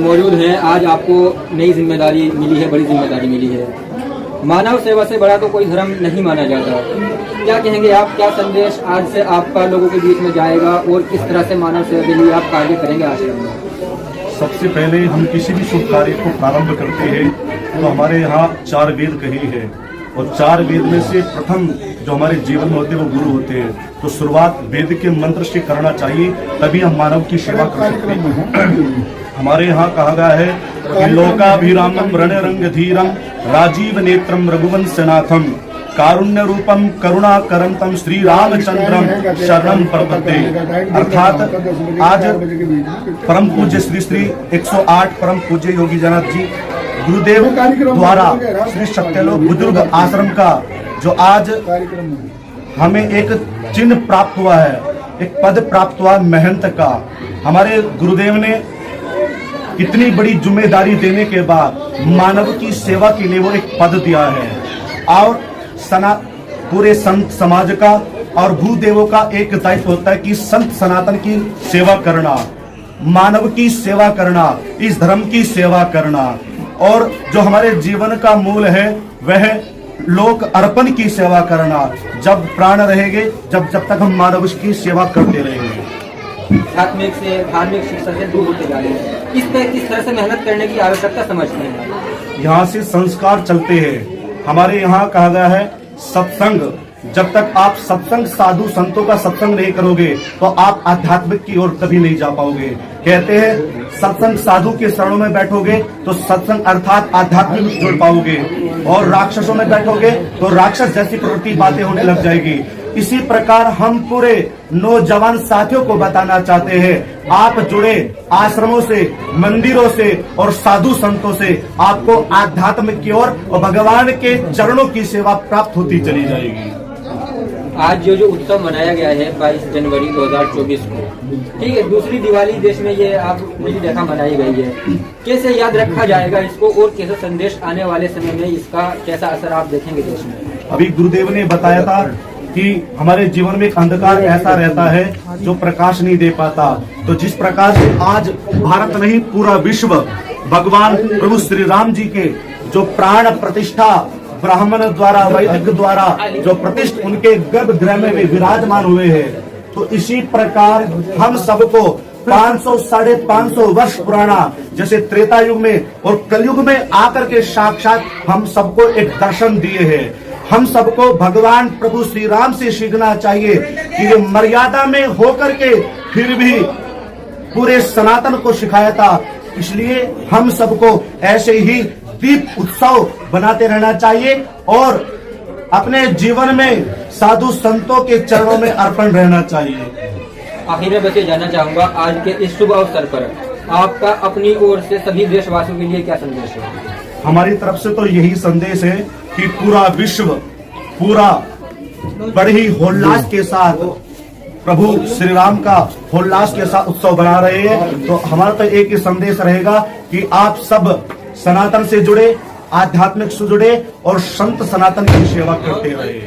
मौजूद हैं। आज आपको नई जिम्मेदारी मिली है, बड़ी जिम्मेदारी मिली है। मानव सेवा से बड़ा तो कोई धर्म नहीं माना जाता। क्या कहेंगे आप, क्या संदेश आज से आपका लोगों के बीच में जाएगा और किस तरह से मानव सेवा के लिए आप कार्य करेंगे आश्रम में? सबसे पहले हम किसी भी शुभ कार्य को प्रारंभ करते हैं तो हमारे यहाँ 4 वेद कहे हैं और 4 वेद में से प्रथम जो हमारे जीवन में होते हैं वो गुरु होते हैं। तो शुरुआत वेद के मंत्र से करना चाहिए, तभी हम मानव की सेवा कर सकते हैं। हमारे यहाँ कहा गया है कि लोकाभिरामम रणरंग धीरम राजीव नेत्रम रघुवंशनाथम कारुण्य रूपम करुणा करंतम श्री रामचंद्रम शरणम प्रपद्ये। अर्थात आज परम पूज्य श्री श्री 108 परम पूज्य योगी जनाब जी गुरुदेव द्वारा श्री सत्यलोक बुजुर्ग आश्रम का जो आज हमें एक चिन्ह प्राप्त हुआ है, एक पद प्राप्त हुआ महंत का। हमारे गुरुदेव ने इतनी बड़ी जिम्मेदारी देने के बाद मानव की सेवा के लिए वो एक पद दिया है और पूरे संत समाज का और भूदेवों का एक दायित्व होता है कि संत सनातन की सेवा करना, मानव की सेवा करना, इस धर्म की सेवा करना। और जो हमारे जीवन का मूल है वह लोक अर्पण की सेवा करना। जब प्राण रहेंगे, जब तक हम मानव की सेवा करते रहेंगे। आध्यात्मिक से धार्मिक शिक्षा से दूर होते जा रहे हैं, इस पे किस तरह से मेहनत करने की आवश्यकता समझते हैं? यहाँ से संस्कार चलते हैं। हमारे यहाँ कहा गया है सत्संग, जब तक आप सत्संग साधु संतों का सत्संग नहीं करोगे तो आप आध्यात्मिक की ओर कभी नहीं जा पाओगे। कहते हैं सत्संग साधु के शरणों में बैठोगे तो सत्संग अर्थात आध्यात्मिक जुड़ पाओगे, और राक्षसों में बैठोगे तो राक्षस जैसी प्रवृत्ति बातें होने लग जाएगी। इसी प्रकार हम पूरे नौजवान साथियों को बताना चाहते हैं, आप जुड़े आश्रमों से, मंदिरों से और साधु संतों से, आपको आध्यात्म की ओर और भगवान के चरणों की सेवा प्राप्त होती चली जाएगी। आज जो उत्सव मनाया गया है 22 जनवरी 2024 को, ठीक है, दूसरी दिवाली देश में ये आपने देखा मनाई गई है। कैसे याद रखा जाएगा इसको और कैसे संदेश आने वाले समय में इसका कैसा असर आप देखेंगे देश में? अभी गुरुदेव ने बताया था कि हमारे जीवन में एक अंधकार ऐसा रहता है जो प्रकाश नहीं दे पाता। तो जिस प्रकार से आज भारत नहीं पूरा विश्व भगवान प्रभु श्री राम जी के जो प्राण प्रतिष्ठा ब्राह्मण द्वारा, वैदिक द्वारा जो प्रतिष्ठा उनके गर्भगृह में भी विराजमान हुए हैं, तो इसी प्रकार हम सबको 500 साढ़े 500 वर्ष पुराना जैसे त्रेता युग में और कलयुग में आकर के साक्षात हम सबको एक दर्शन दिए हैं। हम सबको भगवान प्रभु श्री राम से सीखना चाहिए कि ये मर्यादा में होकर के फिर भी पूरे सनातन को सिखाया था। इसलिए हम सबको ऐसे ही दीप उत्सव बनाते रहना चाहिए और अपने जीवन में साधु संतों के चरणों में अर्पण रहना चाहिए। आखिर में बस ये जानना चाहूंगा, आज के इस शुभ अवसर पर आपका अपनी ओर से सभी देशवासियों के लिए क्या संदेश है? हमारी तरफ से तो यही संदेश है कि पूरा विश्व पूरा बड़े ही होल्लास के साथ प्रभु श्री राम का होल्लास के साथ उत्सव बना रहे हैं। तो हमारा तो एक ही संदेश रहेगा कि आप सब सनातन से जुड़े, आध्यात्मिक से जुड़े और संत सनातन की सेवा करते रहे।